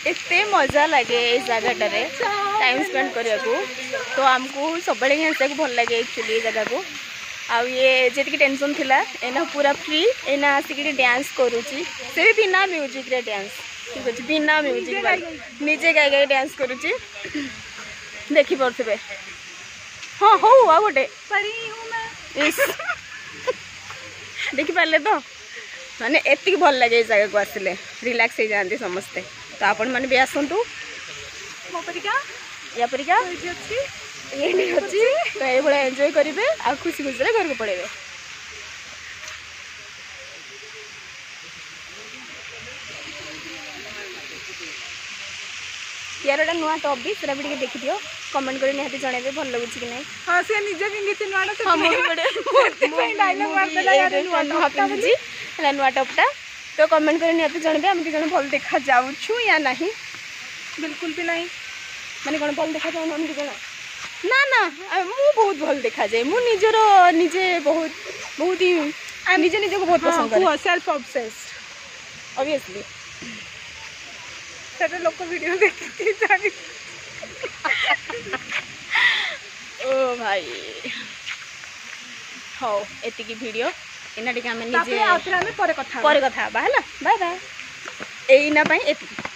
एते मजा लगे ये जगह टाइम स्पेंड करने को तो आमको सब आसा भल लगे एक्चुअली ये जगह को आ ये जी टेंशन थिला एना पूरा फ्री एना आसिक डांस करुच्ची से भी बिना म्यूजिक रे डांस ठीक अच्छे बिना म्यूजिक निजे गाई गाई डांस करुच्ची देखी पारे हाँ हो आ गोटे देखी पारे तो माने एति भल लगे जगह को आसिले रिलैक्स हो जाते समस्ते तो आपण मैंने भी आसतु या परिका ये अच्छी तो ये भाया एंजॉय करेंगे आ खुशी खुशी घर को पड़े यार गोटे नुआ टॉप भी सेटा भी देखी दियो कमेंट कर निहाती जणेबे भल लगुच कि नहीं हां से निजे पिंगी नुआटा से हम बड़े डायलॉग मार देला यार नुआ पिंगी हला नुआ टॉपटा तो कमेंट कर निहाती जणेबे हम कि जण भल देखा जाऊ छु या नहीं बिल्कुल भी नहीं माने कोन भल देखा जाऊ हम कि जण ना ना मु बहुत भल देखा जाए मु निजर निजे बहुत बहुत ही निजे निजे को बहुत पसंद करे सेल्फ ऑब्सेस्ड ऑब्वियसली सेटा लोक वीडियो देखती जानी ओ भाई हो एति की वीडियो इना टिका हम निजे आथरा में परे कथा बाय बाय एइना पई एति